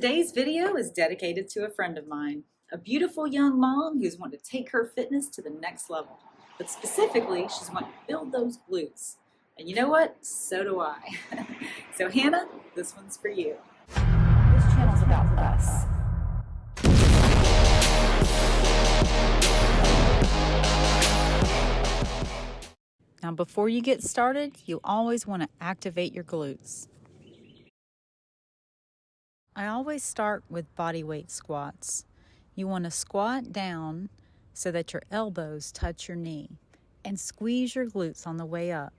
Today's video is dedicated to a friend of mine, a beautiful young mom who's wanting to take her fitness to the next level. But specifically, she's wanting to build those glutes. And you know what? So do I. So Hannah, this one's for you. This channel's about us. Now before you get started, you always want to activate your glutes. I always start with body weight squats. You want to squat down so that your elbows touch your knee and squeeze your glutes on the way up.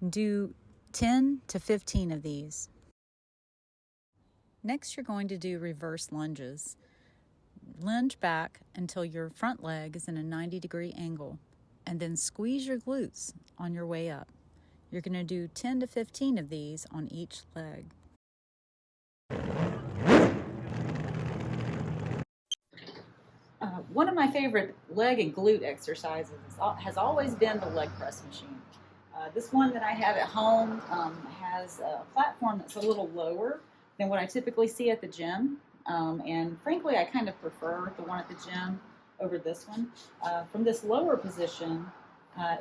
Do 10 to 15 of these. Next, you're going to do reverse lunges. Lunge back until your front leg is in a 90-degree angle, and then squeeze your glutes on your way up. You're going to do 10 to 15 of these on each leg. One of my favorite leg and glute exercises has always been the leg press machine. This one that I have at home has a platform that's a little lower than what I typically see at the gym. And frankly, I kind of prefer the one at the gym over this one. From this lower position,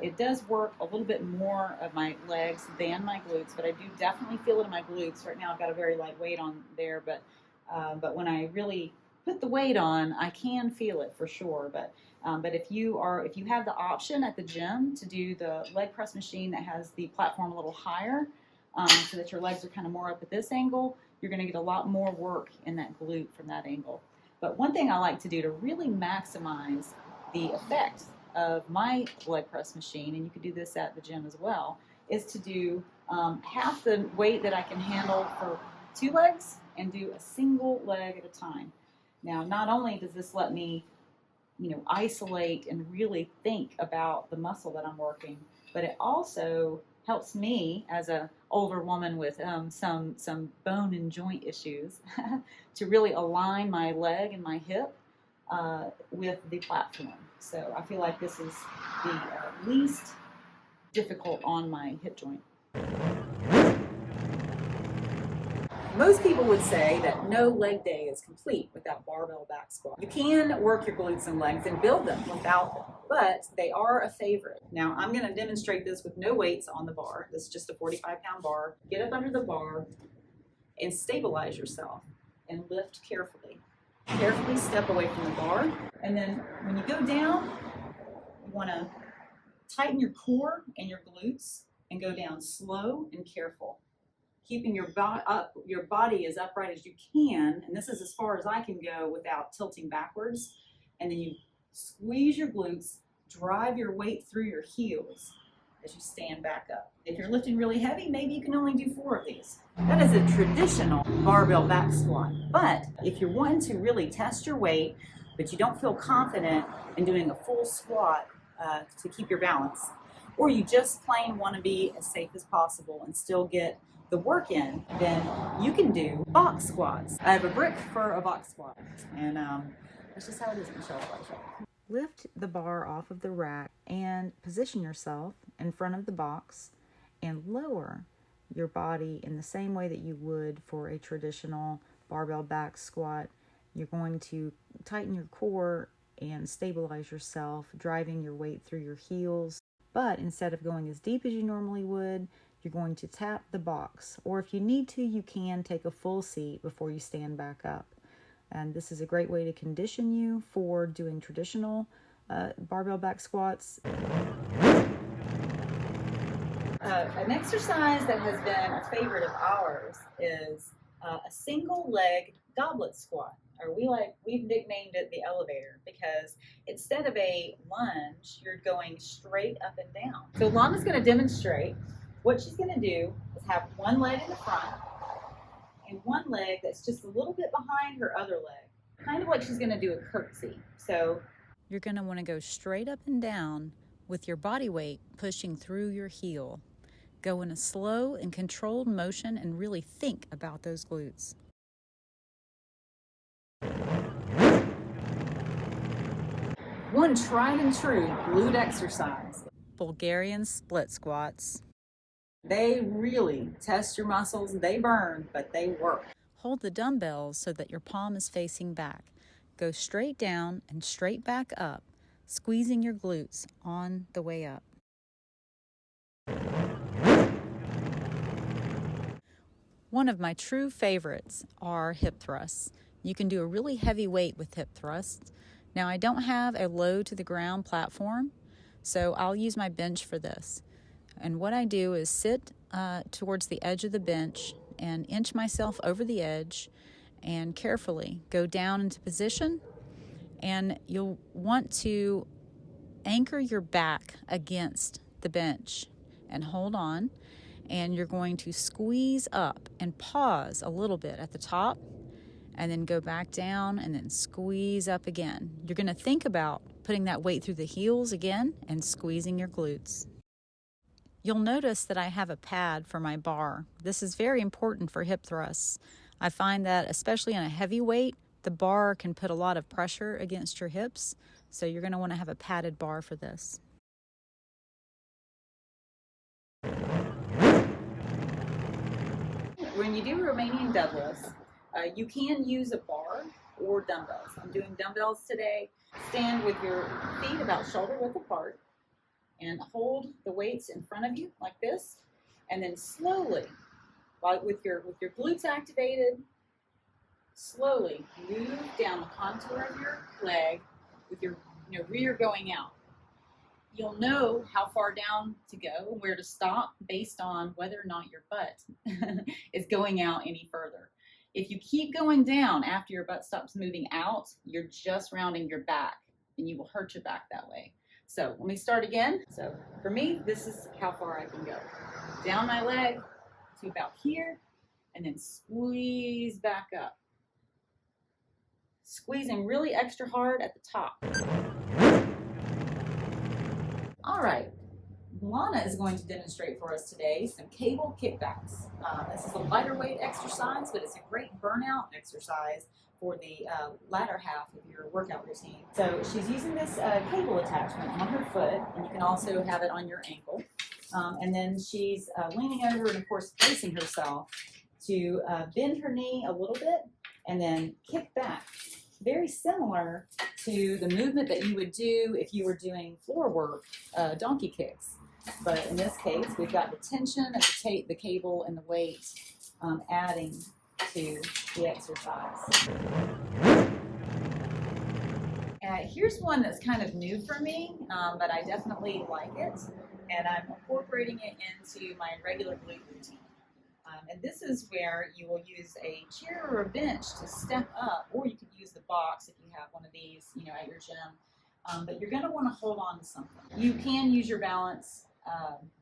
it does work a little bit more of my legs than my glutes, but I do definitely feel it in my glutes. Right now I've got a very light weight on there, but when I really put the weight on, I can feel it for sure. But if you have the option at the gym to do the leg press machine that has the platform a little higher, so that your legs are kind of more up at this angle, you're going to get a lot more work in that glute from that angle. But one thing I like to do to really maximize the effect of my leg press machine, and you could do this at the gym as well, is to do half the weight that I can handle for 2 legs and do a single leg at a time. Now, not only does this let me, isolate and really think about the muscle that I'm working, but it also helps me as an older woman with some bone and joint issues to really align my leg and my hip with the platform. So I feel like this is the least difficult on my hip joint. Most people would say that no leg day is complete without barbell back squat. You can work your glutes and legs and build them without them, but they are a favorite. Now I'm going to demonstrate this with no weights on the bar. This is just a 45-pound bar. Get up under the bar and stabilize yourself and lift carefully. Carefully step away from the bar, and then when you go down, you want to tighten your core and your glutes and go down slow and careful. Keeping your body as upright as you can, and this is as far as I can go without tilting backwards. And then you squeeze your glutes, drive your weight through your heels as you stand back up. If you're lifting really heavy, maybe you can only do 4 of these. That is a traditional barbell back squat. But if you're wanting to really test your weight, but you don't feel confident in doing a full squat to keep your balance, or you just plain want to be as safe as possible and still get the work in, then you can do box squats. I have a brick for a box squat, and that's just how it is, Michelle. Lift the bar off of the rack and position yourself in front of the box and lower your body in the same way that you would for a traditional barbell back squat. You're going to tighten your core and stabilize yourself, driving your weight through your heels. But instead of going as deep as you normally would, you're going to tap the box, or if you need to, you can take a full seat before you stand back up. And this is a great way to condition you for doing traditional barbell back squats. An exercise that has been a favorite of ours is a single leg goblet squat, or we've nicknamed it the elevator, because instead of a lunge, you're going straight up and down. So Lana's going to demonstrate. What she's going to do is have one leg in the front and one leg that's just a little bit behind her other leg. Kind of like she's going to do a curtsy. So you're going to want to go straight up and down with your body weight pushing through your heel. Go in a slow and controlled motion and really think about those glutes. One tried and true glute exercise, Bulgarian split squats. They really test your muscles. They burn, but they work. Hold the dumbbells so that your palm is facing back. Go straight down and straight back up, squeezing your glutes on the way up. One of my true favorites are hip thrusts. You can do a really heavy weight with hip thrusts. Now, I don't have a low to the ground platform, so I'll use my bench for this. And what I do is sit towards the edge of the bench and inch myself over the edge and carefully go down into position. And you'll want to anchor your back against the bench and hold on. And you're going to squeeze up and pause a little bit at the top and then go back down and then squeeze up again. You're going to think about putting that weight through the heels again and squeezing your glutes. You'll notice that I have a pad for my bar. This is very important for hip thrusts. I find that especially on a heavy weight, the bar can put a lot of pressure against your hips, so you're going to want to have a padded bar for this. When you do Romanian deadlifts, you can use a bar or dumbbells. I'm doing dumbbells today. Stand with your feet about shoulder width apart and hold the weights in front of you like this, and then slowly, with your glutes activated, slowly move down the contour of your leg with your rear going out. You'll know how far down to go, where to stop, based on whether or not your butt is going out any further. If you keep going down after your butt stops moving out, you're just rounding your back, and you will hurt your back that way. So let me start again. So for me, this is how far I can go. Down my leg to about here, and then squeeze back up. Squeezing really extra hard at the top. All right, Lana is going to demonstrate for us today some cable kickbacks. This is a lighter weight exercise, but it's a great burnout exercise for the latter half of your workout routine. So she's using this cable attachment on her foot, and you can also have it on your ankle. And then she's leaning over and, of course, bracing herself to bend her knee a little bit and then kick back. Very similar to the movement that you would do if you were doing floor work, donkey kicks. But in this case, we've got the tension of the cable and the weight adding to the exercise. Here's one that's kind of new for me, but I definitely like it, and I'm incorporating it into my regular glute routine. And this is where you will use a chair or a bench to step up, or you could use the box if you have one of these, at your gym. But you're going to want to hold on to something. You can use your balance,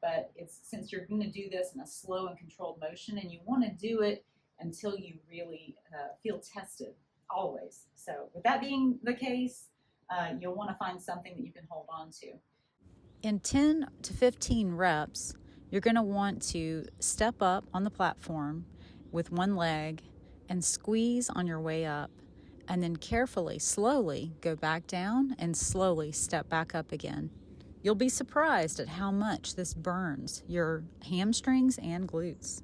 but since you're going to do this in a slow and controlled motion, and you want to do it until you really feel tested, always. So with that being the case, you'll want to find something that you can hold on to. In 10 to 15 reps, you're going to want to step up on the platform with one leg and squeeze on your way up, and then carefully, slowly go back down and slowly step back up again. You'll be surprised at how much this burns your hamstrings and glutes.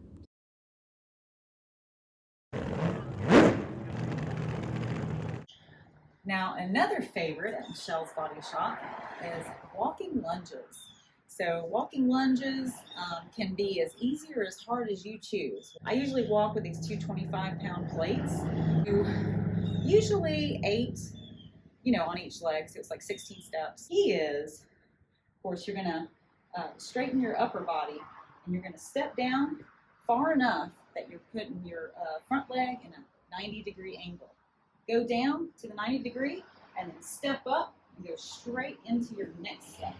Now, another favorite at Michelle's Body Shop is walking lunges. So walking lunges can be as easy or as hard as you choose. I usually walk with these 225-pound plates. Usually 8, on each leg, so it's like 16 steps. Key is, of course, you're gonna straighten your upper body, and you're gonna step down far enough that you're putting your front leg in a 90-degree angle. Go down to the 90 degree, and then step up and go straight into your next step.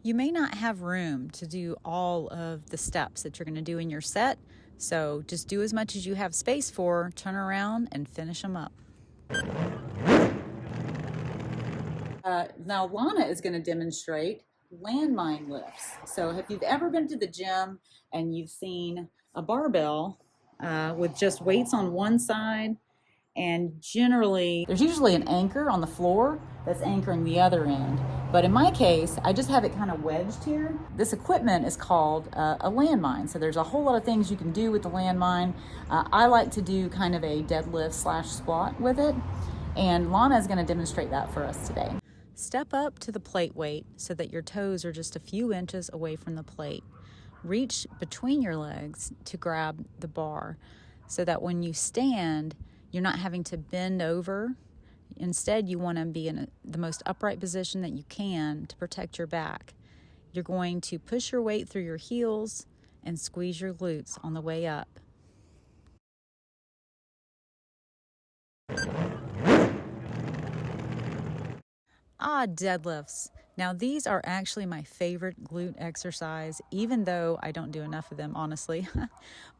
You may not have room to do all of the steps that you're going to do in your set, so just do as much as you have space for, turn around, and finish them up. Now Lana is going to demonstrate landmine lifts. So if you've ever been to the gym and you've seen a barbell with just weights on one side, and generally there's usually an anchor on the floor that's anchoring the other end. But in my case, I just have it kind of wedged here. This equipment is called a landmine. So there's a whole lot of things you can do with the landmine. I like to do kind of a deadlift / squat with it. And Lana is going to demonstrate that for us today. Step up to the plate weight so that your toes are just a few inches away from the plate. Reach between your legs to grab the bar so that when you stand, you're not having to bend over. Instead, you want to be in the most upright position that you can to protect your back. You're going to push your weight through your heels and squeeze your glutes on the way up. Deadlifts. Now these are actually my favorite glute exercise, even though I don't do enough of them, honestly.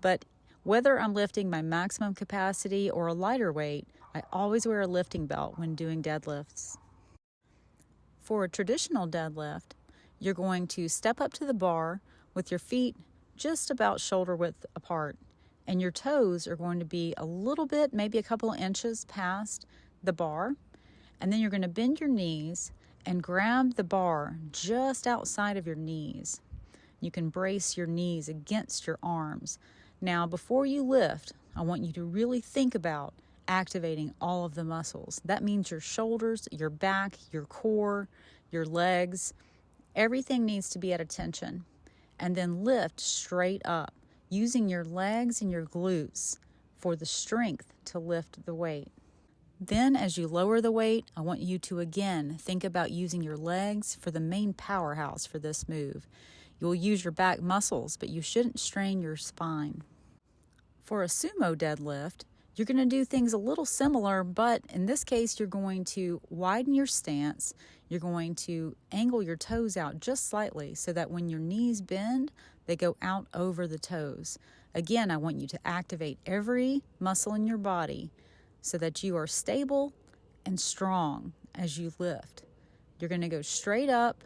But whether I'm lifting my maximum capacity or a lighter weight, I always wear a lifting belt when doing deadlifts. For a traditional deadlift, you're going to step up to the bar with your feet just about shoulder width apart, and your toes are going to be a little bit, maybe a couple of inches past the bar. And then you're going to bend your knees and grab the bar just outside of your knees. You can brace your knees against your arms. Now, before you lift, I want you to really think about activating all of the muscles. That means your shoulders, your back, your core, your legs. Everything needs to be at attention. And then lift straight up, using your legs and your glutes for the strength to lift the weight. Then as you lower the weight, I want you to again think about using your legs for the main powerhouse for this move. You'll use your back muscles, but you shouldn't strain your spine. For a sumo deadlift, you're going to do things a little similar, but in this case, you're going to widen your stance. You're going to angle your toes out just slightly so that when your knees bend, they go out over the toes. Again, I want you to activate every muscle in your body so that you are stable and strong as you lift. You're going to go straight up,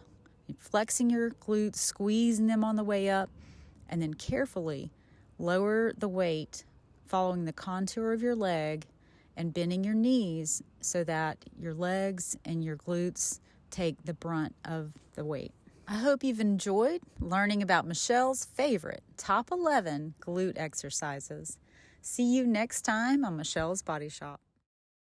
flexing your glutes, squeezing them on the way up, and then carefully lower the weight, following the contour of your leg and bending your knees so that your legs and your glutes take the brunt of the weight. I hope you've enjoyed learning about Michelle's favorite top 11 glute exercises. See you next time on Michelle's Body Shop.